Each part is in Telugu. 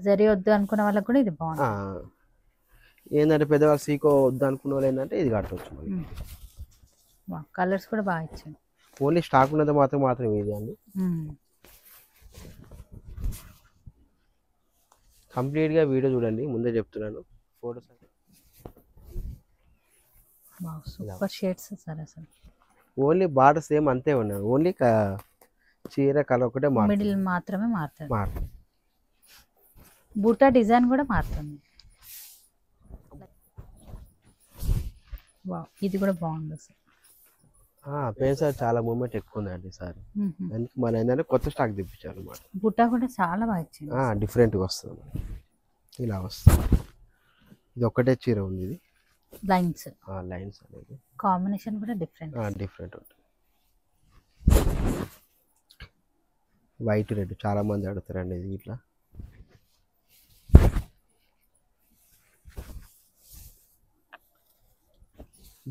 జరీ వద్దు అనుకున్న వాళ్ళకి కూడా ఇది బాగుంది. ఏంటంటే పెద్దవాళ్ళు సీకో వద్దు అనుకున్న వాళ్ళు ఏంటంటే ఇది కట్టవచ్చు మనకి. కలర్స్ కూడా బాగా ఇచ్చాడు. ఓన్లీ స్టాక్ ఉన్నది మాత్రం ఇది అండి. కంప్లీట్గా వీడియో చూడండి, ముందే చెప్తున్నాను. Photos super shades sir. అసలు ఓన్లీ బార్డర్ సేమ్ అంతే ఉన్నాయి, ఓన్లీ చీర కలర్ ఒకటే మిడిల్ మాత్రమే మారుతుంది. బూటా డిజైన్ కూడా మారుతుంది. ఇది కూడా బాగుంది సార్. పేసా చాలా మూమెంట్ ఎక్కువ ఉందండి సార్. అందుకే మన ఏంటంటే కొత్త స్టాక్ తెప్పించారు అన్నమాట. బుట్ట కూడా చాలా బాగా ఇచ్చింది. డిఫరెంట్గా వస్తుంది, ఇలా వస్తుంది. ఇది ఒక్కటే చీర ఉంది, ఇది లైన్స్ అనేది కాంబినేషన్ కూడా డిఫరెంట్ ఉంటుంది. వైట్ రెడ్ చాలా మంది అడుగుతారండి ఇది. ఇట్లా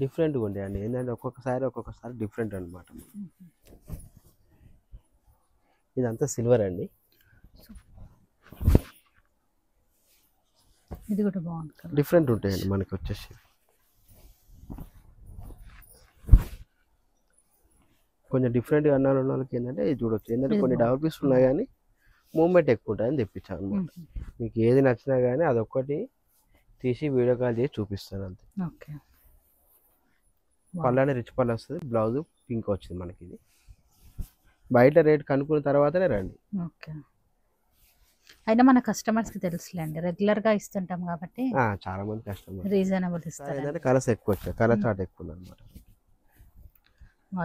డిఫరెంట్గా ఉండేయండి, ఏంటంటే ఒక్కొక్కసారి డిఫరెంట్ అనమాట. ఇదంతా సిల్వర్ అండి. ఇది కూడా బాగుంది, డిఫరెంట్ ఉంటాయండి మనకి వచ్చేసి. కొంచెం డిఫరెంట్గా అన్న వాళ్ళకి ఏంటంటే ఇది చూడొచ్చు, ఏంటంటే కొన్ని డబుల్ పీస్ ఉన్నాయి కానీ మూమెంట్ ఎక్కువ ఉంటాయని తెప్పించాను అనమాట. మీకు ఏది నచ్చినా కానీ అదొక్కటి తీసి వీడియో కాల్ చేసి చూపిస్తాను అంతే. పళ్ళనే రిచ్ పళ్ళు వస్తుంది, బ్లౌజ్ పింక్ వచ్చింది మనకి. ఇది బయట రేట్ కనుక్కున్న తర్వాతనే రండి. అయినా మన కస్టమర్స్ కి తెలుసులేండి, రెగ్యులర్ గా ఇస్తుంటాం కాబట్టి చాలా మంది కస్టమర్ రీజనబుల్ ఇస్తారు. కలర్స్ ఎక్కువ వచ్చాయి, కలర్ చార్ట్ ఎక్కువ ఉంది అనమాట.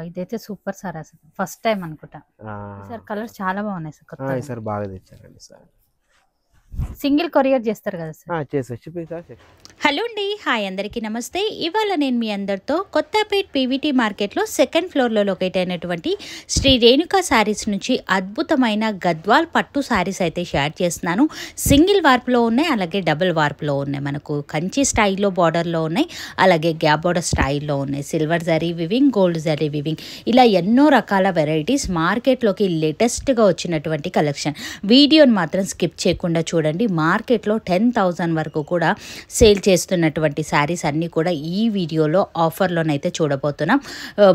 ఇదైతే సూపర్ సార్, అసలు ఫస్ట్ టైం అనుకుంటా సార్. కలర్స్ చాలా బాగున్నాయి సార్. సార్ బాగా తెచ్చారండి సార్. సింగిల్ కొరియర్ చేస్తారు కదా సార్? చేసి. హలో అండి, హాయ్ అందరికీ నమస్తే. ఇవాళ నేను మీ అందరితో కొత్తపేట్ పీవీటీ మార్కెట్లో సెకండ్ ఫ్లోర్లో లొకేట్ అయినటువంటి శ్రీ రేణుకా శారీస్ నుంచి అద్భుతమైన గద్వాల్ పట్టు శారీస్ అయితే షేర్ చేస్తున్నాను. సింగిల్ వార్పులో ఉన్నాయి, అలాగే డబుల్ వార్పులో ఉన్నాయి. మనకు కంచి స్టైల్లో బార్డర్లో ఉన్నాయి, అలాగే గ్యాప్ బార్డర్ స్టైల్లో ఉన్నాయి. Silver zari weaving, gold zari weaving, ఇలా ఎన్నో రకాల వెరైటీస్ మార్కెట్లోకి లేటెస్ట్గా వచ్చినటువంటి కలెక్షన్. వీడియోని మాత్రం స్కిప్ చేయకుండా చూడండి. మార్కెట్లో 10,000 వరకు కూడా సేల్ చేస్తున్నటువంటి శారీస్ అన్నీ కూడా ఈ వీడియోలో ఆఫర్లోనైతే చూడబోతున్నాం.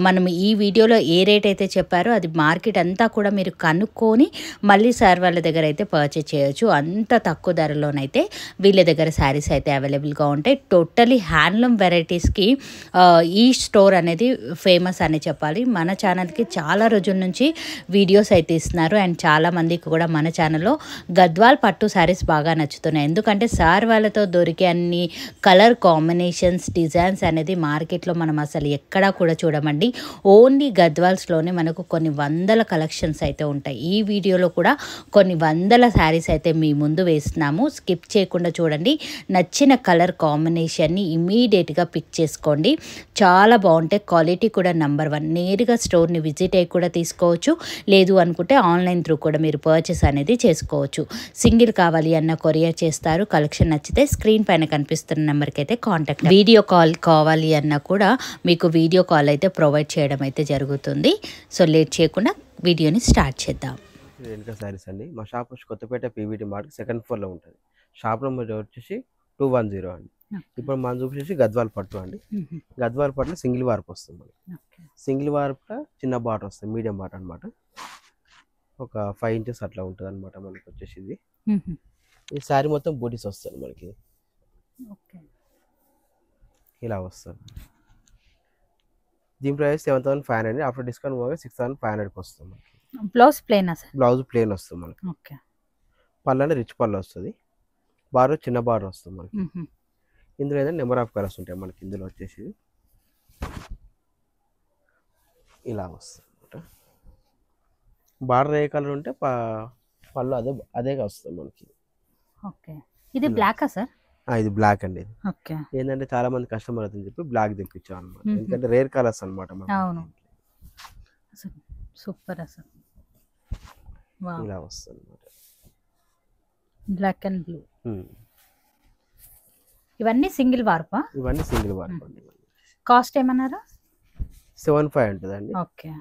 మనం ఈ వీడియోలో ఏ రేట్ అయితే చెప్పారో అది మార్కెట్ అంతా కూడా మీరు కనుక్కొని మళ్ళీ సార్ వాళ్ళ దగ్గర అయితే పర్చేజ్ చేయొచ్చు. అంత తక్కువ ధరలోనైతే వీళ్ళ దగ్గర శారీస్ అయితే అవైలబుల్గా ఉంటాయి. టోటలీ హ్యాండ్లూమ్ వెరైటీస్కి ఈ స్టోర్ అనేది ఫేమస్ అని చెప్పాలి. మన ఛానల్కి చాలా రోజుల నుంచి వీడియోస్ అయితే ఇస్తున్నారు, అండ్ చాలామందికి కూడా మన ఛానల్లో గద్వాల్ పట్టు శారీస్ బాగా నచ్చుతున్నాయి. ఎందుకంటే సార్ వాళ్ళతో దొరికే అన్ని కలర్ కాంబినేషన్స్, డిజైన్స్ అనేది మార్కెట్లో మనం అసలు ఎక్కడా కూడా చూడమండి. ఓన్లీ గద్వాల్స్లోనే మనకు కొన్ని వందల కలెక్షన్స్ అయితే ఉంటాయి. ఈ వీడియోలో కూడా కొన్ని వందల శారీస్ అయితే మీ ముందు వేస్తున్నాము. స్కిప్ చేయకుండా చూడండి. నచ్చిన కలర్ కాంబినేషన్ని ఇమీడియట్గా పిక్ చేసుకోండి. చాలా బాగుంటాయి, క్వాలిటీ కూడా నెంబర్ 1. నేరుగా స్టోర్ని విజిట్ అయ్యి కూడా తీసుకోవచ్చు, లేదు అనుకుంటే ఆన్లైన్ త్రూ కూడా మీరు పర్చేస్ అనేది చేసుకోవచ్చు. సింగిల్ కావాలి అన్న కొరియర్ చేస్తారు. కలెక్షన్ నచ్చితే స్క్రీన్ పైన కనిపిస్తున్న నెంబర్కి అయితే కాంటాక్ట్. వీడియో కాల్ కావాలి అన్నా కూడా మీకు వీడియో కాల్ అయితే ప్రొవైడ్ చేయడం అయితే జరుగుతుంది. సో లేట్ చేయకుండా వీడియోని స్టార్ట్ చేద్దాం. రేణుకా శారీస్ అండి. మా షాప్ వచ్చి కొత్తపేట పీవీటీ మార్కెట్ సెకండ్ ఫ్లోర్లో ఉంటుంది. షాప్ నెంబర్ వచ్చేసి 210 అండి. ఇప్పుడు మనం చూపించేసి గద్వాల్ పట్టు అండి. గద్వాల్ పట్టులో సింగిల్ వార్పు వస్తుంది. సింగిల్ వార్పులో చిన్న బార్డర్ వస్తుంది, మీడియం బార్డర్ అనమాట. ఒక 5 ఇంచెస్ అట్లా ఉంటుంది అనమాట మనకి వచ్చేసి. ఇది ఈ శారీ మొత్తం బూటీస్ వస్తుంది మనకి, ఇలా వస్తుంది. దీని ప్రైస్ 7,500. ఆఫ్టర్ డిస్కౌంట్ పోగా 6,500కి వస్తుంది మనకి. Blouse plain sir? Blouse plain వస్తుంది మనకి. పళ్ళనే రిచ్ పళ్ళు వస్తుంది, బార్డర్ చిన్న బార్డర్ వస్తుంది మనకి. ఇందులో ఏదైనా నెంబర్ ఆఫ్ కలర్స్ ఉంటాయి మనకి. ఇందులో వచ్చేసి ఇలా వస్తుంది అనమాట. బార్డర్ ఏ కలర్ ఉంటే పళ్ళు అదేగా వస్తుంది మనకి. ఇది బ్లాకా సార్? ఇది బ్లాక్ అండి. ఏంటంటే చాలా మంది కస్టమర్ అని చెప్పి బ్లాక్ తెప్పించాం అనమాట. ఎందుకంటే రేర్ కలర్స్ అనమాట. సూపర్ అసలు, ఇలా వస్తుంది అనమాట. Black and blue. ఇవన్నీ సింగిల్ వార్పా? ఇవన్నీ సింగిల్ వార్ప్ అండి. కాస్ట్ ఏమన్నారా? 7,500 ఉంటుందండి.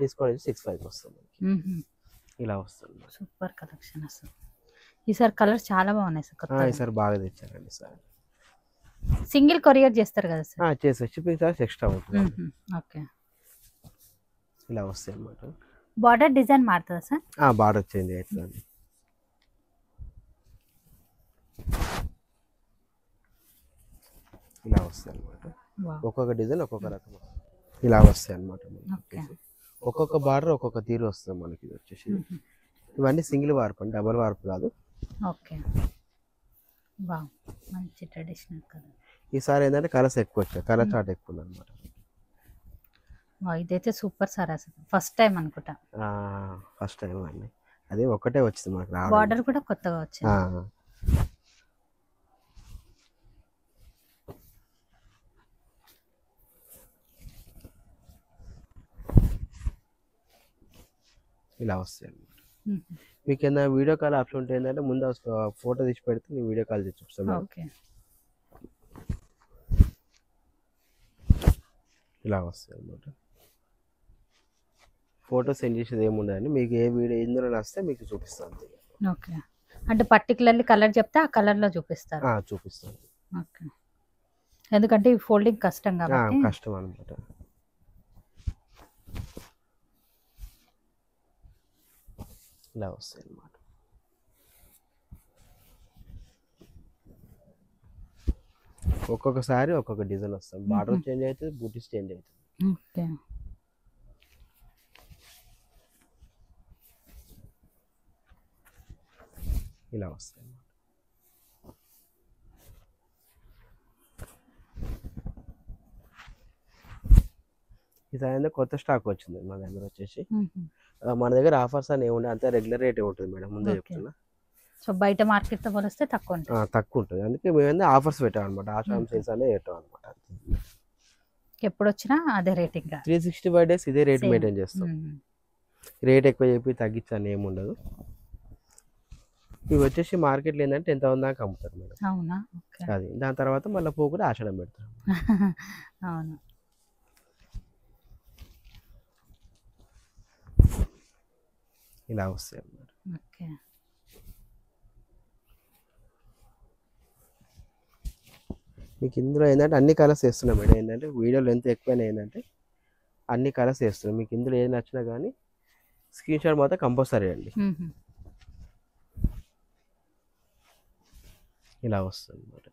డిస్కౌంట్ 6,500 వస్తుంది. ఇలా వస్తుంది. సూపర్ కలెక్షన్ అసలు. ఈసారి కలర్స్ చాలా బాగున్నాయి సార్ కొత్త. ఈసారి బాగా తెచ్చారండి సార్. సింగిల్ కొరియర్ చేస్తారు కదా సార్? చేసి షిప్పింగ్ చార్జ్ ఎక్స్ట్రా ఉంటుంది. ఓకే. ఇలా వస్తాయి అన్నమాట. బార్డర్ డిజైన్ మారుతుందా సార్? బార్డర్ చేంజ్ అవుతుందండి. ఇలా వస్తాయి అన్నమాట. ఒక్కొక్క డిజైన్ ఒక్కొక్క రకం ఇలా వస్తాయి అన్నమాట. ఒక్కొక్క బార్డర్ ఒక్కొక్క తీరు వస్తుంది మనకి. ఇది వచ్చేసి ఇవన్నీ సింగిల్ వార్ప్ అండి, డబల్ వార్ప్ కాదు. ఓకే. మంచి ట్రెడిషనల్ కలర్. ఈసారి ఏంటంటే కలర్స్ ఎక్కువ వచ్చాయి, కలర్ చార్ట్ ఎక్కువ ఉంది అనమాట. ఇదైతే సూపర్ సార్, అసలు ఫస్ట్ టైం అనుకుంటా. ఫస్ట్ టైం అండి, అదే ఒక్కటే వచ్చింది మనకు. బార్డర్ కూడా కొత్తగా వచ్చింది. ఇలా వస్తాయి అన్నమాట. మీకు ఏదైనా వీడియో కాల్ ఆప్షన్ ఉంటే ఏంటంటే ముందు ఫోటో తీసి పెడితే నేను వీడియో కాల్ చేసి చూపిస్తాను. ఓకే. ఇలా వస్తాయి అన్నమాట. ఫోటో సెండ్ చేసేది ఏముండదండి, మీకు ఏ వీడియో ఎందులో నచ్చితే మీకు చూపిస్తాను. ఓకే. అంటే పర్టికులర్లీ కలర్ చెప్తే ఆ కలర్లో చూపిస్తారు? చూపిస్తాను. ఓకే. ఎందుకంటే ఈ ఫోల్డింగ్ కష్టం కాబట్టి. కష్టం అనమాట. ఇలా వస్తాయి అన్నమాట. ఒక్కొక్కసారి ఒక్కొక్క డిజైన్ వస్తుంది. బార్డర్ చేంజ్ అవుతుంది, బూటీస్ చేంజ్ అవుతుంది. ఓకే. ఇలా వస్తాయి అన్నమాట. ఈసారి కొత్త స్టాక్ వచ్చింది మన దగ్గర వచ్చేసి. మన దగ్గర ఆఫర్స్ అని ఏముండే, అంతే రెగ్యులర్ రేట్ ఉంటుంది మేడం, ముందే చెప్తున్నా. సో బయట మార్కెట్తో పోలిస్తే తక్కువ ఉంటుంది. తక్కువ ఉంటుంది, అందుకే మేము ఆఫర్స్ పెట్టాం అనమాట. ఆషాఢం సేల్స్ అనే పెట్టాం అనమాట. ఎప్పుడు వచ్చినా అదే రేట్, ఇంకా 365 days ఇదే రేట్ మెయింటైన్ చేస్తాం. రేట్ ఎక్కువ చెప్పి తగ్గించని ఏముండదు. ఇవి వచ్చేసి మార్కెట్లో ఏంటంటే 10,000 దాకా అమ్ముతారు మేడం. అవునా? అది దాని తర్వాత మళ్ళీ పోకుండా ఆషాఢం పెడతాం. అవును. ఇలా వస్తాయి అన్నమాట. ఓకే. మీకు ఇందులో ఏంటంటే అన్ని కలర్స్ వేస్తున్నాం మేడం. ఏంటంటే వీడియో లెంత్ ఎక్కువైనా ఏంటంటే అన్ని కలర్స్ వేస్తున్నాం. మీకు ఇందులో ఏది నచ్చినా కానీ స్క్రీన్ షాట్ మాత్రం కంపల్సరీ అండి. ఇలా వస్తుంది అన్నమాట.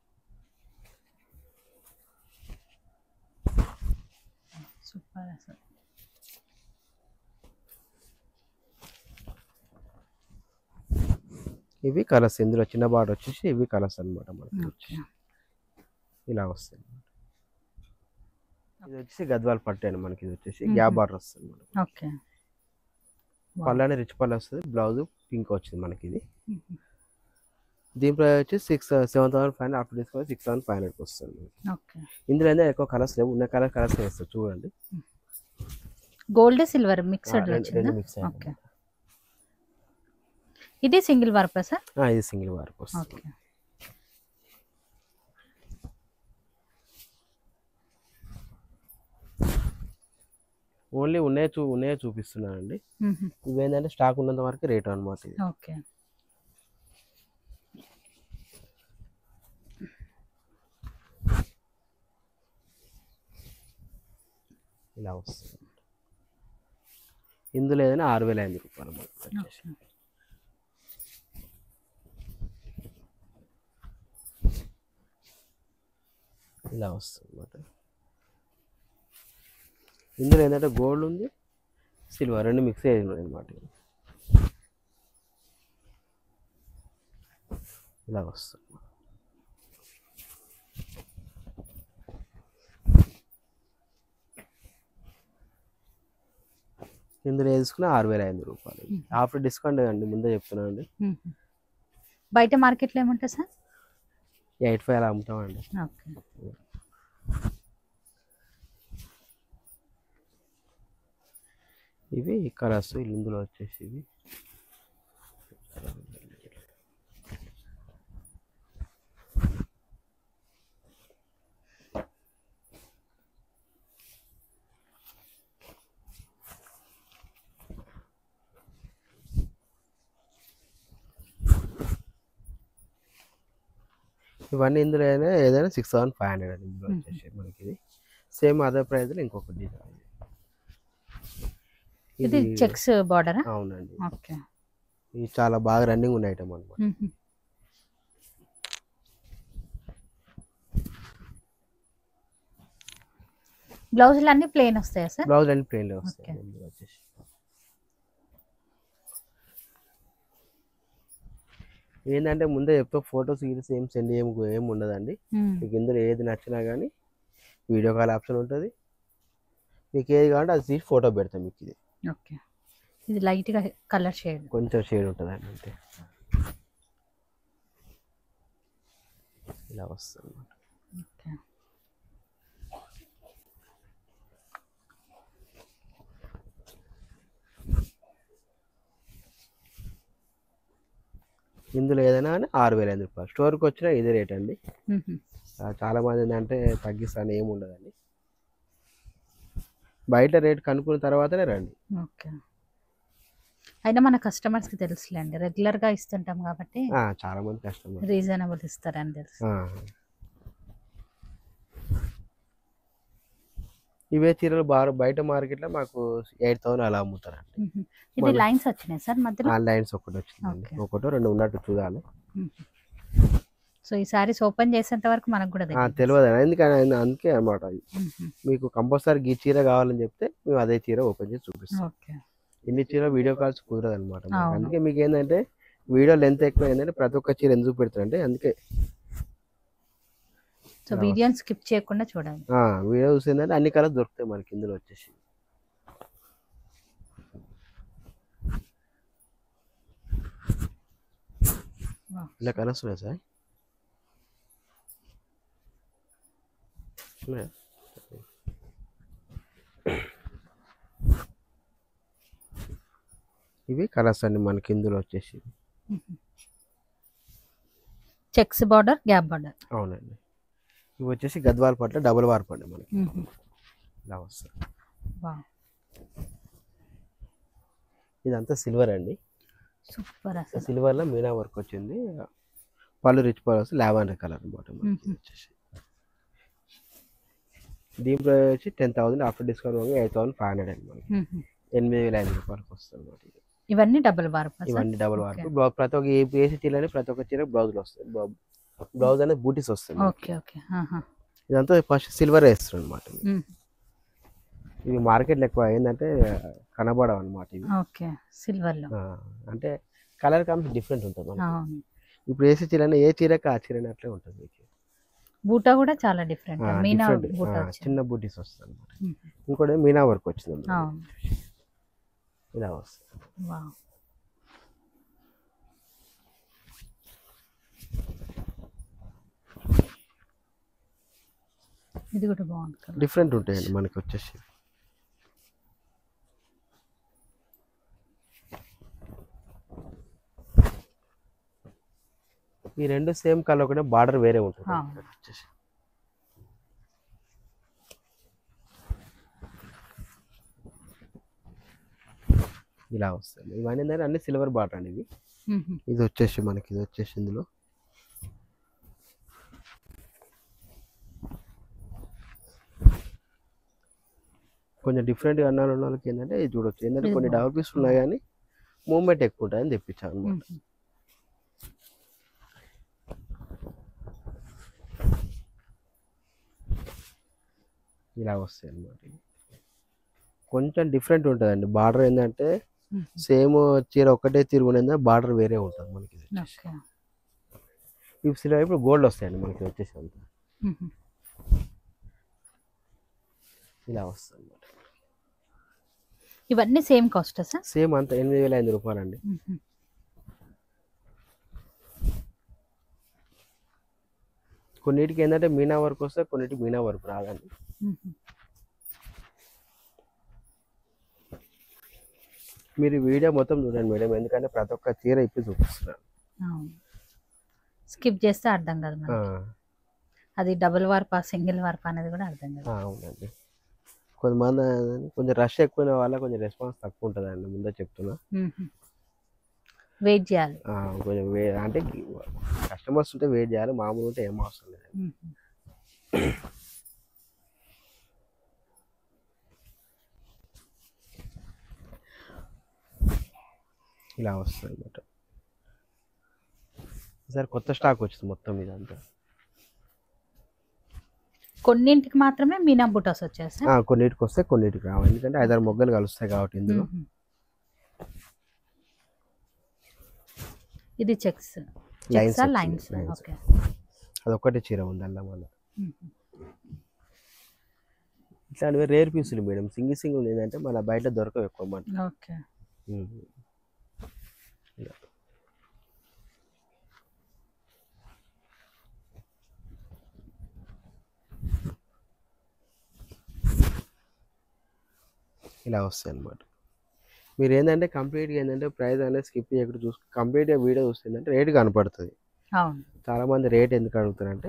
సూపర్ అసలు. ఇవి కలర్స్, ఇందులో చిన్న బార్డర్ వచ్చేసి ఇవి కలర్స్ అనమాట మనకి. ఇలా వస్తుంది. ఇది వచ్చేసి గద్వాల్ పట్టు అండి మనకి. ఇది వచ్చేసి గ్యాప్ బార్డర్ వస్తుంది మనకి. ఓకే. పళ్ళనే రిచ్ పళ్ళు వస్తుంది, బ్లౌజ్ పింక్ వచ్చింది మనకి. ఇది దీని ప్రైస్ వచ్చి 7,500, ఆఫ్టర్ డిస్కౌంట్ 6,500 వస్తుంది. ఓకే. ఇందులో అయితే ఎక్కువ కలర్స్ లేవు, ఉన్న కలర్స్ వేస్తారు చూడండి. గోల్డ్ సిల్వర్ మిక్స్డ్ వచ్చింది. ఓకే. ఇది సింగిల్ వార్పా సార్? ఇది సింగిల్ వార్ప్ వస్తుంది. ఓకే. ఓన్లీ ఉన్నాయే చూపిస్తున్నానండి. ఇవేంటంటే స్టాక్ ఉన్నంత వరకు రేట్ అనమాట. ఓకే. ఇలా వస్తుంది. ఇందులో ఏదైనా 6,500 రూపాయలు మనకి. ఇలా వస్తుంది అన్నమాట. ఇందులో ఏంటంటే గోల్డ్ ఉంది, సిల్వర్ రెండు మిక్స్ అయ్యింది అనమాట. ఇలా వస్తుంది. ఇందులో వేసుకున్న 6,500 రూపాయలు. ఆఫ్టర్ డిస్కౌంట్ అండి, ముందే చెప్తున్నాను అండి. బయట మార్కెట్లో ఏముంటుంది సార్? 85 అలా అమ్ముతామండి. ఓకే. ఇవి కలర్స్ ఇందులో వచ్చేసి ఇవి ఇవన్నీ ఇందులో ఏదైనా 6500 అండి. ఇందులో వచ్చేసి మనకి ఇది సేమ్ అదే ప్రైస్లో ఇంకొక డిజైన్. ఇది చెక్స్ బార్డరా? అవునండి. ఓకే. ఇది చాలా బాగా రన్నింగ్ ఉన్న ఐటమ్ అనమాట. బ్లౌజులు అన్ని ప్లెయిన్ వస్తాయా సార్? బ్లౌజ్ అన్ని ప్లెయిన్ లో వస్తాయి ఇందులో వచ్చేసి. ఏంటంటే ముందే చెప్తా ఫొటోస్ గీసి ఏం సెండ్ ఏం ఉండదండి. మీకు ఇందులో ఏది నచ్చినా కానీ వీడియో కాల్ ఆప్షన్ ఉంటుంది. మీకు ఏది కావాలంటే అది తీసి ఫోటో పెడతాం మీకు. ఇది ఓకే. ఇది లైట్గా కలర్ షేడ్, కొంచెం షేడ్ ఉంటుంది అండి అంటే ఇలా వస్తుంది అన్నమాట. ఓకే. ఇందులో ఏదైనా కానీ 6500 రూపాయలు. స్టోర్కి వచ్చినా ఇదే రేట్ అండి. చాలా మంది ఏంటంటే తగ్గిస్తాను ఏమి ఉండదండి. బయట రేట్ కనుక్కున్న తర్వాతనే రండి. ఓకే. అయినా మన కస్టమర్స్కి తెలుసులేండి, రెగ్యులర్గా ఇస్తుంటాం కాబట్టి చాలా మంది కస్టమర్ రీజనబుల్ ఇస్తారని తెలుసు. ఇవే చీరలు బాగా బయట మార్కెట్లో మాకు 8000 అలా అమ్ముతారండి. ఇది లైన్స్ వచ్చినాయి సార్ మధ్యలో? లైన్స్ ఒకటి వచ్చిందండి, ఒకటో రెండు ఉన్నట్టు చూడాలి. సో ఈ సారీస్ ఓపెన్ చేసేంత వరకు మనకు కూడా తెలియదు, ఎందుకని అందుకే అనమాట. మీకు కంపల్సరీ ఈ చీర కావాలని చెప్తే మేము అదే చీర ఓపెన్ చేసి చూపిస్తాం. ఇన్ని చీర వీడియో కాల్స్ కుదరదు అనమాట. అందుకే మీకు ఏంటంటే వీడియో లెంత్ ఎక్కువ ఏంటంటే ప్రతి ఒక్క చీర ఎందుకు పెడతారంటే అందుకే. సో వీడియోని స్కిప్ చేయకుండా చూడాలి. వీడియో చూసిందంటే అన్ని కలర్స్ దొరుకుతాయి మనకి ఇందులో వచ్చేసి. ఇలా కలర్స్ ఉన్నాయి సార్. ఇవి కలర్స్ అండి మనకి ఇందులో వచ్చేసి. Checks border, gap border. అవునండి. ఇవి వచ్చేసి గద్వాల్ పట్ల డబుల్ వార్ప్ అండి మనకి ఇలా వస్తుంది. ఇదంతా సిల్వర్ అండి. సూపర్. అసలు సిల్వర్లో మీనా వర్క్ వచ్చింది. పళ్ళు రిచ్ పళ్ళు వస్తే లావెండర్ కలర్ అనమాట వచ్చేసి. దీంట్లో వచ్చి 10,000 ఆఫ్టర్ డిస్కౌంట్ 8,500 అండి మనకి. 8,500 రూపాయలకు వస్తుంది అనమాట. ఇవన్నీ డబుల్ వార్ప్. ఇవన్నీ డబుల్ వార్ప్. ప్రతి ఒక్క ఏసీ చీరని ప్రతి ఒక్క చీర బ్లౌజ్లు వస్తాయి. బ్లౌజ్ అనేది బూటీస్ వస్తాయి. ఇదంతా ఫస్ట్ సిల్వర్ వేస్తారు అనమాట. ఇవి మార్కెట్లో ఎక్కువ ఏంటంటే కనబడవు అనమాట. ఇవి సిల్వర్లో అంటే కలర్ కాంబినేషన్ డిఫరెంట్ ఉంటుంది మనకి. ఇప్పుడు వేసే చీరని ఏ చీరకి ఆ చీరని అట్లే ఉంటుంది. మీకు బూటా కూడా చాలా డిఫరెంట్, చిన్న బూటీస్ వస్తుంది అనమాట. ఇంకోటి మీనా వర్క్ వచ్చింది ఇలా వస్తుంది. ఇది కూడా బాగుంటుంది. డిఫరెంట్ ఉంటాయండి మనకి వచ్చేసి. ఈ రెండు సేమ్ కలర్ ఒకటే, బార్డర్ వేరే ఉంటుంది వచ్చేసి. ఇలా వస్తుంది. ఇవన్నీ అన్ని సిల్వర్ బార్డర్ అండి. ఇవి ఇది వచ్చేసి మనకి ఇది వచ్చేసి ఇందులో కొంచెం డిఫరెంట్గా అన్నారు ఉన్న వాళ్ళకి ఏంటంటే ఇది చూడొచ్చు. ఏంటంటే కొన్ని డబుల్ పీస్ ఉన్నాయి కానీ మూమెంట్ ఎక్కువ ఉంటాయని తెప్పించాను అనమాట. ఇలా వస్తాయి అన్నమాట. కొంచెం డిఫరెంట్ ఉంటుందండి. బార్డర్ ఏంటంటే సేమ్ చీర ఒక్కటే తిరుగునేది, బార్డర్ వేరే ఉంటుంది మనకి. ఇవి సిల్వర్ ఇప్పుడు గోల్డ్ వస్తాయండి మనకి వచ్చేసి అంతా ఇలా వస్తుంది అన్నమాట. ఇవన్నీ సేమ్ కాస్ట్ సార్? సేమ్ అంతా 8,500 రూపాయలు అండి. కొన్నిటికి ఏంటంటే మీనా వర్క్ వస్తే కొన్నిటికి మీనా వర్క్ రాదండి. మీరు వీడియో మొత్తం చూడండి మేడం, ఎందుకంటే ప్రతి ఒక్క చీర ఇప్పి చూపిస్తున్నాను. స్కిప్ చేస్తే అర్థం కాదు, అది డబుల్ వార్పా సింగిల్ వార్పా అనేది కూడా అర్థం కాదు. అవునండి. కొంతమంది కొంచెం రష్ ఎక్కువ వల్ల కొంచెం రెస్పాన్స్ తక్కువ ఉంటుందండి, ముందే చెప్తున్నా. వెయిట్ చేయాలి కొంచెం అంటే కస్టమర్స్ ఉంటే వెయిట్ చేయాలి, మామూలు ఉంటే ఏం అవసరం లేదు. ఇలా వస్తుంది అన్నమాట. ఈసారి కొత్త స్టాక్ వచ్చింది మొత్తం ఇదంతా. కొన్నింటికి మాత్రమే మీనా బుటాస్ వచ్చేస్తాయి. కొన్నిటికి వస్తే కొన్నిటికి రావు, ఎందుకంటే 5-6 మొగ్గలు కలుస్తాయి కాబట్టి ఇందులో. ఇది చెక్స్ లైన్స్. ఓకే, అదొక్కటే చీర ఉంది అలా మళ్ళీ. ఇట్లాంటివి రేర్ పీసులు మేడం, సింగిల్ ఏంటంటే మన బయట దొరకవు ఎక్కువ మాట. ఓకే, ఇలా వస్తాయి అన్నమాట. మీరు ఏంటంటే కంప్లీట్గా ఏంటంటే ప్రైస్ అనేది స్కిప్ చేయకుండా కంప్లీట్గా వీడియో చూస్తుందంటే రేట్ కనపడుతుంది. అవును, చాలా మంది రేట్ ఎందుకు అడుగుతారంటే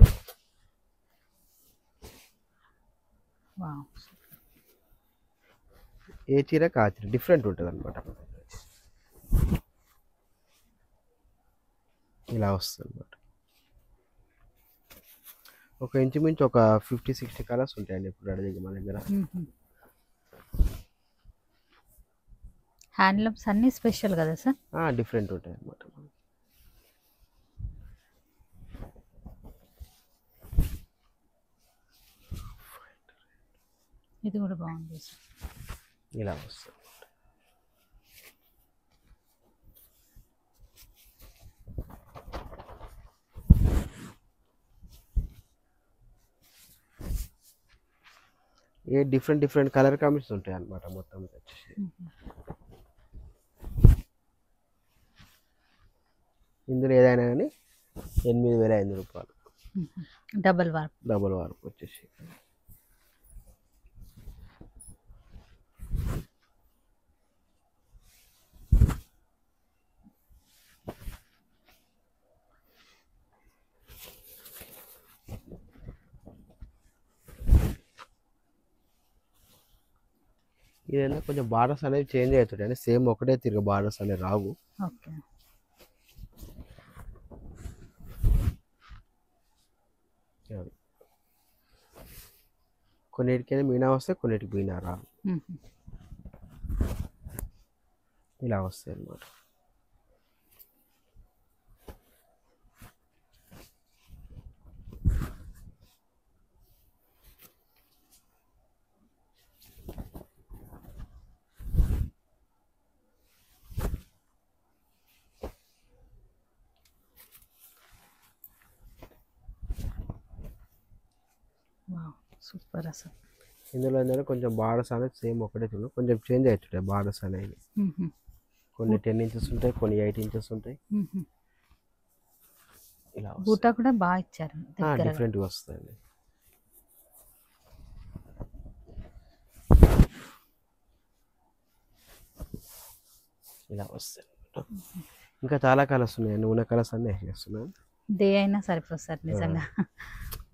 ఏ చీర కా చీర డిఫరెంట్ ఉంటుంది అనమాట. ఇలా వస్తుంది అనమాట. ఒక ఇంచుమించు ఒక 50-60 కలర్స్ ఉంటాయండి ఇప్పుడు అడిగి మన దగ్గర. హ్యాండ్లూమ్స్ అన్ని స్పెషల్ కదా సార్? డిఫరెంట్ ఉంటాయి అన్నమాట. ఇది కూడా బాగుంది సార్. ఇలా వస్తుంది. డిఫరెంట్ కలర్ కాంబినేషన్స్ ఉంటాయి అన్నమాట మొత్తం వచ్చేసి. ఇందులో ఏదైనా కానీ 8,500 రూపాయలు. డబల్ వార్ప్ వచ్చేసి. ఇదైనా కొంచెం బార్డర్స్ అనేవి చేంజ్ అవుతాయి అంటే సేమ్ ఒకటే తిరిగి బార్డర్స్ అనేవి రావు. ఓకే, కొన్నిటికైనా మీనా వస్తే కొన్నిటికి మీనా రావు. ఇలా వస్తాయి అన్నమాట. సూపర్ అసలు. ఇందులో ఏంటంటే కొంచెం బార్డర్స్ అనేది సేమ్ ఒకటే చూడండి, కొంచెం చేంజ్ అవుతుంటాయి బార్డర్స్ అనేవి. కొన్ని 10 ఇంచెస్ ఉంటాయి, కొన్ని 8 ఇంచెస్ ఉంటాయి. ఇలా బూటా కూడా బాగా ఇచ్చారు, డిఫరెంట్గా వస్తాయండి. ఇలా వస్తాయి. ఇంకా చాలా కలర్స్ ఉన్నాయి, నూనె కలర్స్ అన్నీ వేసేస్తున్నాను. డే అయినా సరిపోతుంది సార్ నిజంగా.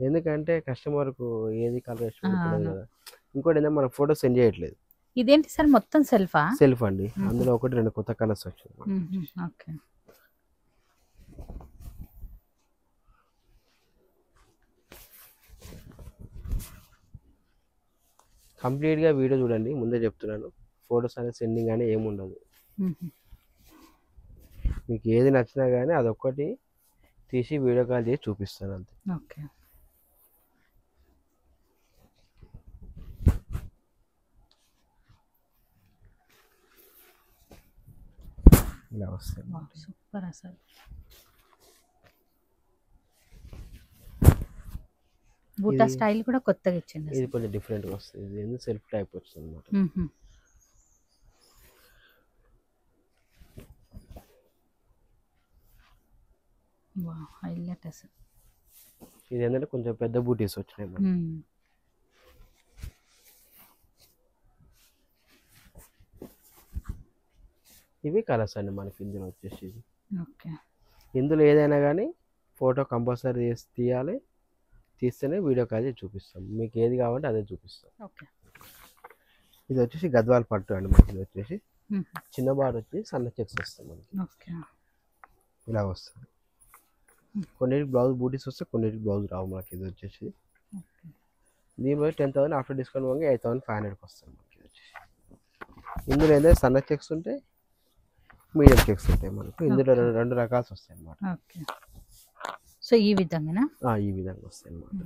ఎందుకంటే కస్టమర్కు ఏది కలర్ ఇష్టపడలేదు కదా. ఇంకోటి ఏంటంటే మనం ఫోటో సెండ్ చేయట్లేదు. ఇదేంటి సార్ మొత్తం సెల్ఫ్ అండి, అందులో 1-2 కొత్త కలర్స్ వచ్చాయి. ఓకే, కంప్లీట్గా వీడియో చూడండి, ముందే చెప్తున్నాను. ఫొటోస్ అనేది సెండింగ్ కానీ ఏముండదు. మీకు ఏది నచ్చినా కానీ అదొక్కటి తీసి వీడియో కాల్ చేసి చూపిస్తాను అంతే. ఓకే, ఇలా వస్తాయి. సూపర్ అసలు. బూటా స్టైల్ కూడా కొత్తగా ఇచ్చింది. ఇది కొంచెం డిఫరెంట్గా వస్తుంది, ఇది సెల్ఫ్ టైప్ వస్తుంది అన్నమాట. హైలైట్ అసలు. ఇది ఏంటంటే కొంచెం పెద్ద బూటీస్ వచ్చినాయి. ఇవి కలర్స్ అండి మనకి ఇందులో వచ్చేసి. ఓకే, ఇందులో ఏదైనా కానీ ఫోటో కంపల్సరీ తీయాలి, తీస్తేనే వీడియో కాల్ చేసి చూపిస్తాం. మీకు ఏది కావాలంటే అదే చూపిస్తాం. ఓకే, ఇది వచ్చేసి గద్వాల్ పట్టు అండి మనకి. ఇది వచ్చేసి చిన్న బార్డర్ వచ్చి సన్న చెక్స్ వస్తాయి మనకి. ఓకే, ఇలా వస్తుంది. కొన్నిటికి బ్లౌజ్ బూటీస్ వస్తే కొన్నిటికి బ్లౌజ్ రావు మనకి. ఇది వచ్చేసి దీని బట్టి 10,000 ఆఫ్టర్ డిస్కౌంట్ పోగా 8,500కి వస్తుంది మనకి. ఇది వచ్చేసి ఇందులో ఏంటంటే సన్న చెక్స్ ఉంటాయి, మీడియం చెక్స్ ఉంటాయి మనకు. ఇందులో రెండు రకాలు వస్తాయి అన్నమాట. ఓకే. సో ఈ విధంగానా? ఈ విధంగా వస్తాయి అన్నమాట.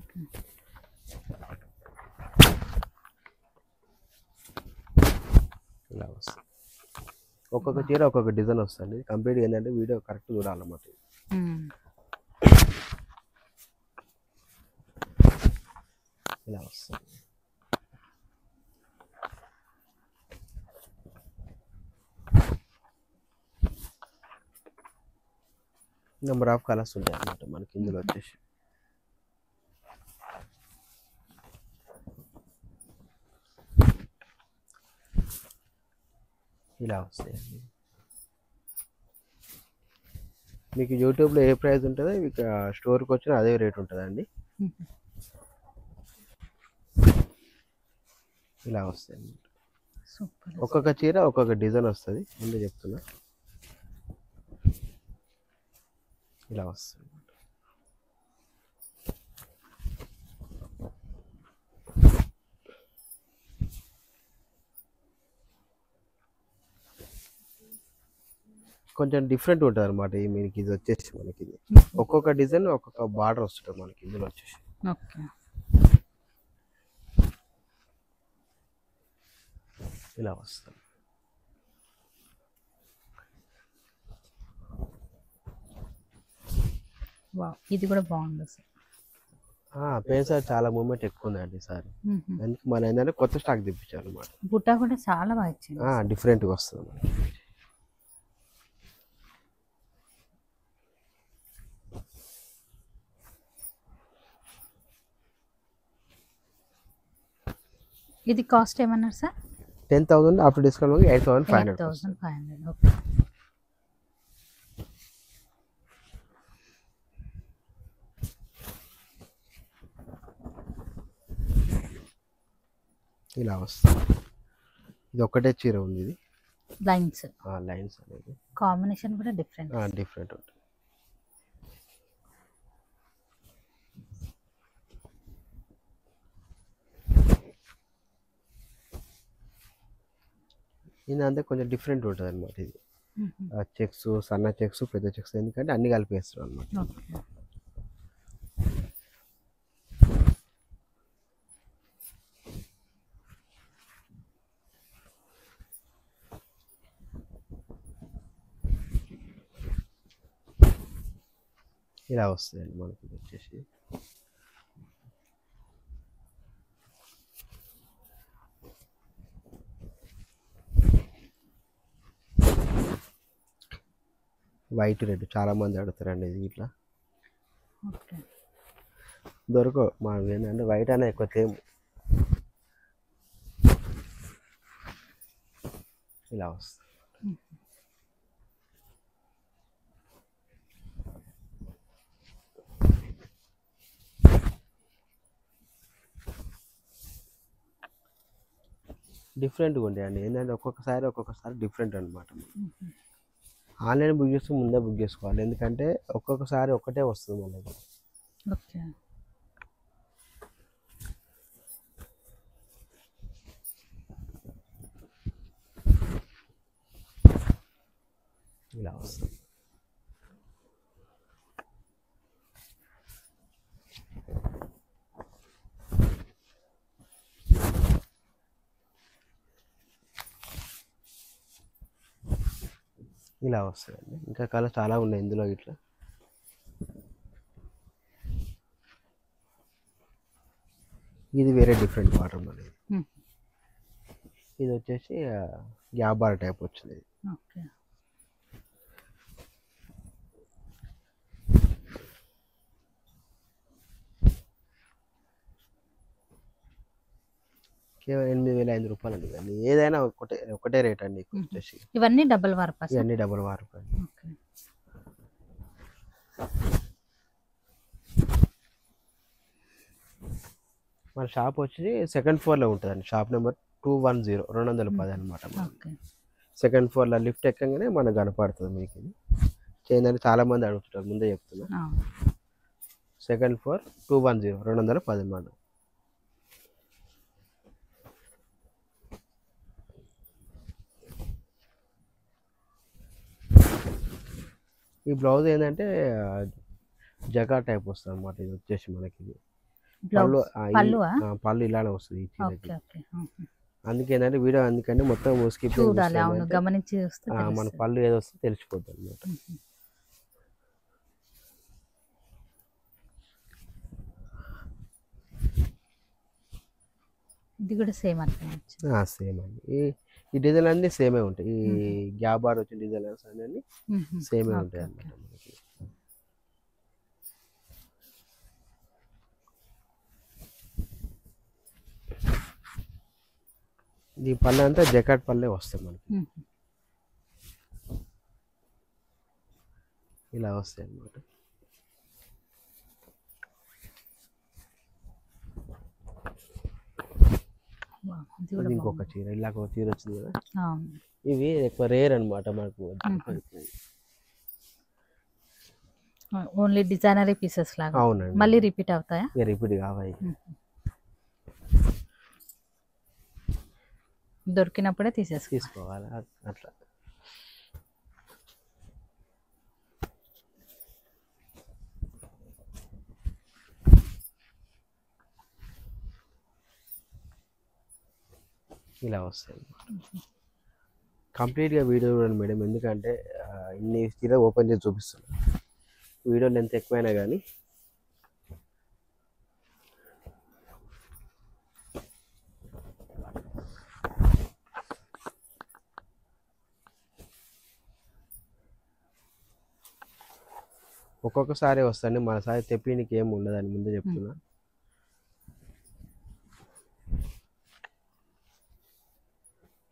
ఇలా వస్తుంది. ఒక్కొక్క చీర ఒక్కొక్క డిజైన్ వస్తుంది. కంప్లీట్గా ఏంటంటే వీడియో కరెక్ట్ చూడాలన్నమాట. ఇలా వస్తుంది. నెంబర్ ఆఫ్ కలర్స్ ఉంటాయి అన్నమాట మనకి ఇందులో వచ్చేసి. ఇలా వస్తాయండి. మీకు యూట్యూబ్లో ఏ ప్రైస్ ఉంటుందో మీకు స్టోర్కి వచ్చిన అదే రేట్ ఉంటుందండి. ఇలా వస్తాయి. ఒక్కొక్క చీర ఒక్కొక్క డిజైన్ వస్తుంది, ముందే చెప్తున్నా. ఇలా వస్తుంది. కొంచెం డిఫరెంట్ ఉంటుంది అనమాట. మీకు ఇది వచ్చేసి మనకి ఇది ఒక్కొక్క డిజైన్ ఒక్కొక్క బార్డర్ వస్తుంది మనకి ఇందులో వచ్చేసి. ఇలా వస్తుంది. ఇది కూడా బాగుంది సార్. పేసా చాలా మూమెంట్ ఎక్కువ ఉందండి సార్. అందుకే మన ఏంటంటే కొత్త స్టాక్ తెప్పించాలి అనమాట. బుట్ట కూడా చాలా బాగా ఇచ్చింది. డిఫరెంట్గా వస్తుంది మనకి. ఇది కాస్ట్ ఏమన్నారు సార్? 10,000 after discount 8,500. 8,500. ఓకే. ఇలా వస్తుంది. ఇది ఒకటే చీర ఉంది. ఇది లైన్స్ అనేది కాంబినేషన్ కూడా డిఫరెంట్ ఉంటుంది. ఇది అంతే కొంచెం డిఫరెంట్ ఉంటుంది అనమాట. ఇది చెక్స్, సన్న చెక్స్, పెద్ద చెక్స్, ఎందుకంటే అన్ని కలిపి వేస్తాం అనమాట. ఇలా వస్తుందండి మనకి ఇది వచ్చేసి. వైట్ రెడ్ చాలా మంది అడుగుతారండి. ఇది ఇట్లా దొరకవు మనం ఏంటంటే వైట్ అనే ఎక్కువ తేము. ఇలా వస్తుంది. డిఫరెంట్గా ఉండేయండి. ఏంటంటే ఒక్కొక్కసారి డిఫరెంట్ అనమాట. ఆన్లైన్ బుక్ చేస్తే ముందే బుక్ చేసుకోవాలి, ఎందుకంటే ఒక్కొక్కసారి ఒకటే వస్తుంది మనకి. ఓకే. ఇలా వస్తుంది. ఇలా వస్తుందండి. ఇంకా కలర్ చాలా ఉన్నాయి ఇందులో. ఇట్లా ఇది వేరే డిఫరెంట్ బార్డర్ అనేది. ఇది వచ్చేసి గ్యాప్ బార్ టైప్ వచ్చింది. కేవలం 8,500 రూపాయలు అండి. ఇవన్నీ ఏదైనా ఒకటే రేట్ అండి. వచ్చేసి ఇవన్నీ డబుల్ వార్ప్. ఇవన్నీ డబుల్ వార్ప్ అండి. మన షాప్ వచ్చి సెకండ్ ఫ్లోర్లో ఉంటుందండి. షాప్ నెంబర్ 210 210 అనమాట. సెకండ్ ఫ్లోర్లో లిఫ్ట్ ఎక్కగానే మనకు కనపడుతుంది మీకు. ఇది ఏంటంటే చాలా మంది అడుగుతుంటారు, ముందే చెప్తున్నా. సెకండ్ ఫ్లోర్ 210 210 అన్నమాట. ఈ బ్లౌజ్ ఏంటంటే జగా టైప్ వస్తుంది అనమాట. ఇది వచ్చేసి మనకి పళ్ళు ఇలానే వస్తుంది ఈ చీరకి. అందుకే ఏంటంటే వీడియో అందుకని మొత్తం స్కిప్ చూడాలి, అవును, గమనించి చూస్తే మన పళ్ళు ఏదో వస్తే తెలిసిపోతుంది అనమాట. ఇది కూడా సేమ్ అంతే. సేమ్ అండి. ఈ డిజైన్ అన్ని సేమే ఉంటాయి. ఈ గ్యాప్ బార్ వచ్చిన డిజైన్స్ అన్ని సేమే ఉంటాయి అన్నమాట మనకి. ఈ పళ్ళు అంతా జకాట్ పళ్ళే వస్తాయి మనకి, ఇలా వస్తాయి అన్నమాట. ఇంకొక చీర, ఇలా ఒక చీర వచ్చింది కదా, ఇవి ఎక్కువ రేర్ అనమాట మనకు. ఓన్లీ డిజైనరీ పీసెస్ లాగా. అవునండి. మళ్ళీ రిపీట్ అవుతాయా? రిపీట్ కావాలి, దొరికినప్పుడే తీసుకోవాలి అట్లా. ఇలా వస్తాయి. కంప్లీట్గా వీడియో చూడండి మేడం, ఎందుకంటే ఇన్ని చీర ఓపెన్ చేసి చూపిస్తున్నాను. వీడియో లెంత్ ఎక్కువైనా కానీ ఒక్కొక్కసారి వస్తాండి, మనసారి తెప్పీనికి ఏమి ఉండదని ముందే చెప్తున్నా.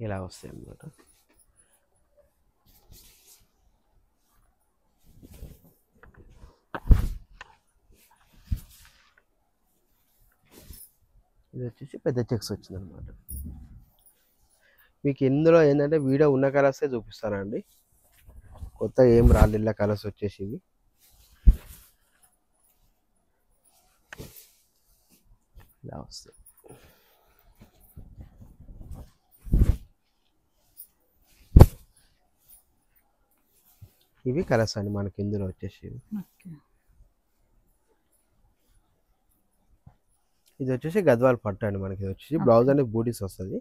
ఇలా వస్తాయి అన్నమాట. ఇది వచ్చేసి పెద్ద చెక్స్ వచ్చింది అనమాట. మీకు ఇందులో ఏంటంటే వీడియో ఉన్న కలర్సే చూపిస్తానండి, కొత్త ఏం రాళ్ళు. ఇలా కలర్స్ వచ్చేసి ఇవి ఇలా వస్తాయి. ఇవి కలర్స్ అండి మనకి ఇందులో వచ్చేసి. ఇది వచ్చేసి గద్వాల్ పట్టు అండి మనకి. ఇది వచ్చేసి బ్లౌజ్ అనేది బూటీస్ వస్తుంది,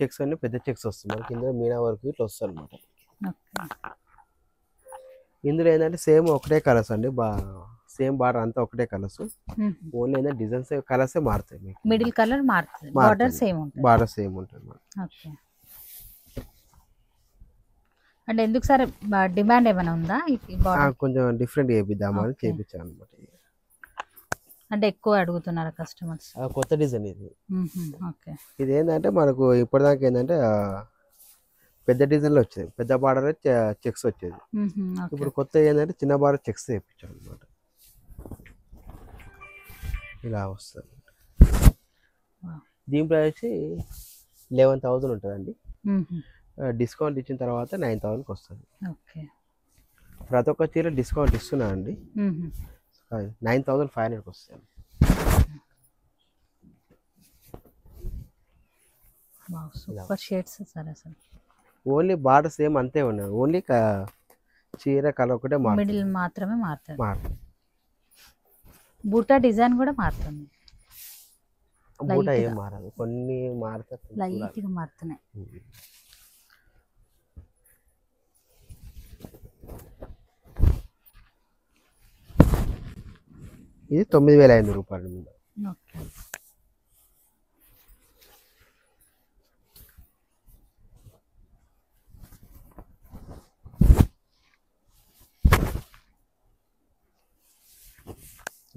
చెక్స్ అన్ని పెద్ద చెక్స్ వస్తుంది మనకి. ఇందులో మీనా వరకు ఇట్లా వస్తుంది అనమాట. ఇందులో ఏంటంటే సేమ్ ఒకటే కలర్స్ అండి, సేమ్ బార్డర్ అంతా ఒకటే కలర్స్, ఓన్లీ ఏంటంటే డిజైన్స్ కలర్సే మారుతాయి. మీకు మిడిల్ కలర్ మారుతుంది, బార్డర్ సేమ్ ఉంటుంది. బార్డర్ సేమ్ ఉంటుంది ఓకే. అంటే ఎందుకు సార్ డిమాండ్ ఏమైనా ఉందా? కొంచెం డిఫరెంట్ చేపిద్దామని చేపించాను అనమాట. అంటే ఎక్కువ అడుగుతున్నారు కస్టమర్స్. కొత్త డిజైన్ ఇది. ఓకే. ఇది ఏంటంటే మనకు ఇప్పటిదాకా ఏంటంటే పెద్ద డిజైన్లో వచ్చేది, పెద్ద బార్డర్ చెక్స్ వచ్చేది. ఇప్పుడు కొత్త ఏంటంటే చిన్న బార్డర్ చెక్స్ చేయించాం అనమాట. ఇలా వస్తుంది. దీని ప్రైస్ 11,000 ఉంటుందండి. డిస్కౌంట్ ఇచ్చిన తర్వాత 9,000కి వస్తుంది. ప్రతి ఒక్క చీర డిస్కౌంట్ ఇస్తున్నా అండి, 9,500కి వస్తుంది. Super shades sir. అసలు ఓన్లీ బార్డర్ సేమ్ అంతే ఉన్నాయి, ఓన్లీ చీర కలర్ ఒకటే మిడిల్ మాత్రమే మారుతుంది. బూటా డిజైన్ కూడా మారుతుంది. బూటా ఏం మారదు, కొన్ని మారుతాయి, లైట్గా మారుతున్నాయి. ఇది 9,500 రూపాయలు మీద. ఓకే.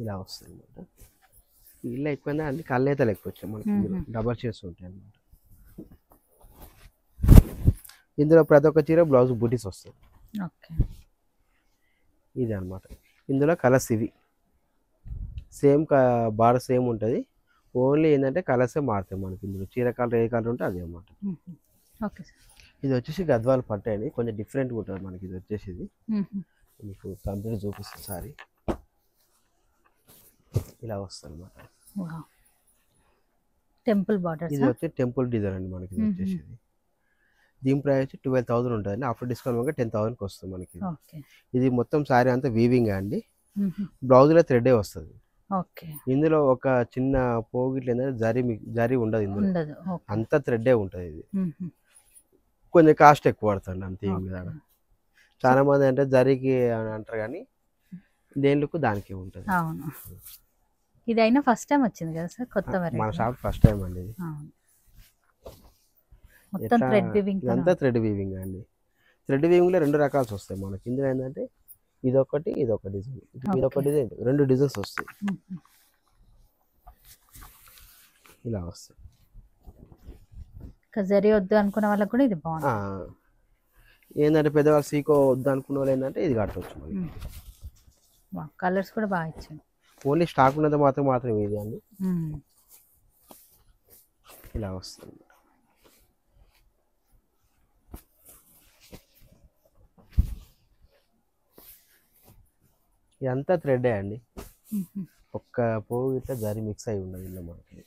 ఇలా వస్తుంది అనమాట. ఇల్లు ఎక్కువైనా అన్ని కళ్ళైతే ఎక్కువ వచ్చాయి మనకి, డబల్ షేడ్స్ ఉంటాయి అన్నమాట. ఇందులో ప్రతి ఒక్క చీర బ్లౌజ్ బూటీస్ వస్తాయి. ఇది అనమాట. ఇందులో కలర్స్ ఇవి సేమ్ బార్డర్ సేమ్ ఉంటుంది, ఓన్లీ ఏంటంటే కలర్సే మారుతాయి మనకి. ఇందులో చీర కలర్ ఏ కలర్ ఉంటే అదే అన్నమాట. Okay sir. ఇది వచ్చేసి గద్వాల్ పట్టు అండి, కొంచెం డిఫరెంట్గా ఉంటుంది మనకి. ఇది వచ్చేసి మీకు కంప్లీట్ చూపిస్తాను సారీ. ఇలా వస్తుంది అన్నమాట. Wow, temple borders. ఇది వచ్చి టెంపుల్ డిజైన్ అండి మనకి. ఇది వచ్చేసి దీని ప్రైస్ 12,000 ఉంటుంది. ఆఫ్టర్ డిస్కౌంట్ మనకి 10,000కి వస్తుంది మనకి. ఓకే. ఇది మొత్తం సారీ అంతా వీవింగ్ అండి. బ్లౌజ్లో థ్రెడ్డే వస్తుంది. ఓకే. ఇందులో ఒక చిన్న పోగిట్లు ఏంటంటే జరీ ఉండదు ఇందులో, ఉండదు. ఓకే. అంతా థ్రెడ్డే ఉంటుంది. ఇది కొంచెం కాస్ట్ ఎక్కువ పడుతుంది అంతే. ఏం లేదా, చాలా మంది అంటే జరీకి అని అంటారు కానీ దేనికి దానికి ఉంటుంది. అవును. ఇది అయినా ఫస్ట్ టైం వచ్చింది కదా సార్ కొత్త మన వెరైటీ? షాప్ ఫస్ట్ టైం అండి ఇది. అవును. మొత్తం థ్రెడ్ వీవింగ్. ఇదంతా థ్రెడ్ వీవింగ్ అండి. థ్రెడ్ వీవింగ్లో 2 రకాలు వస్తాయి మనకి. ఇందులో ఏంటంటే ఇదొకటి డిజైన్, ఇదొక డిజైన్, 2 డిజైన్స్ వస్తాయి. ఇలా వస్తాయి. జరీ వద్దు అనుకున్న వాళ్ళకి కూడా ఇది బాగుంది. ఏంటంటే పెద్దవాళ్ళు సీకో వద్దు అనుకున్న వాళ్ళు ఏంటంటే ఇది కట్టవచ్చు మనకి. కలర్స్ కూడా బాగా ఇచ్చాడు. ఓన్లీ స్టాక్ ఉన్నంత మాత్రం ఇది అండి. ఇలా వస్తుంది. ఇదంతా థ్రెడ్డే అండి. ఒక్క పోగు ఇట్లా జరీ మిక్స్ అయి ఉండదు ఇందులో మనకి.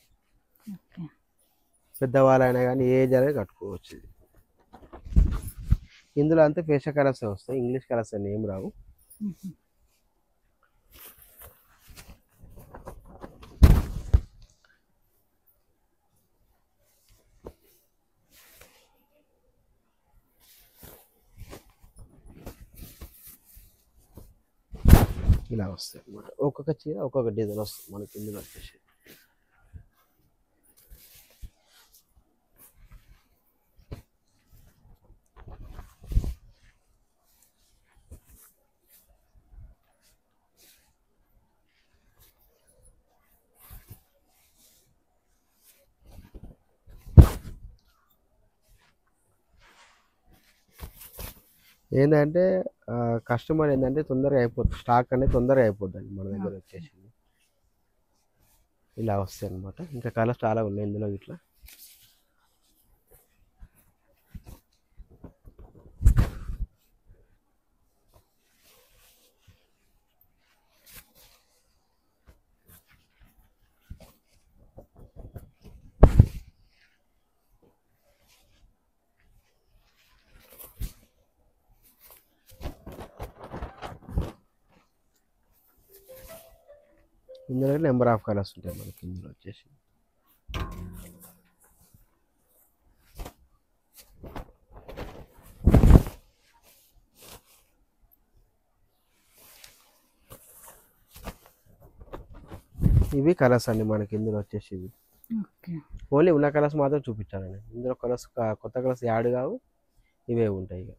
పెద్దవాళ్ళైనా కానీ ఏ జరీ కట్టుకోవచ్చు. ఇది ఇందులో అంతా ఫేషియల్ కలర్స్ వస్తాయి, ఇంగ్లీష్ కలర్స్ అని ఏం రావు. ఇలా వస్తాయి అన్నమాట. ఒక్కొక్క చీర ఒక్కొక్క డిజైన్ వస్తుంది మనకి ఇందులో వచ్చేసి. ఏంటంటే కస్టమర్ ఏంటంటే తొందరగా అయిపోతుంది, స్టాక్ అనేది తొందరగా అయిపోద్ది మన దగ్గర వచ్చేసి. ఇలా వస్తాయి అనమాట. ఇంకా కలర్స్ చాలా ఉన్నాయి ఇందులో. ఇట్లా ఇందులో నెంబర్ ఆఫ్ కలర్స్ ఉంటాయి మనకి ఇందులో వచ్చేసి. ఇవి కలర్స్ అండి మనకి ఇందులో వచ్చేసి. ఇవి ఓన్లీ ఉన్న కలర్స్ మాత్రం చూపించాలండి. ఇందులో కలర్స్ కొత్త కలర్స్ యాడ్ కావు, ఇవే ఉంటాయి ఇక.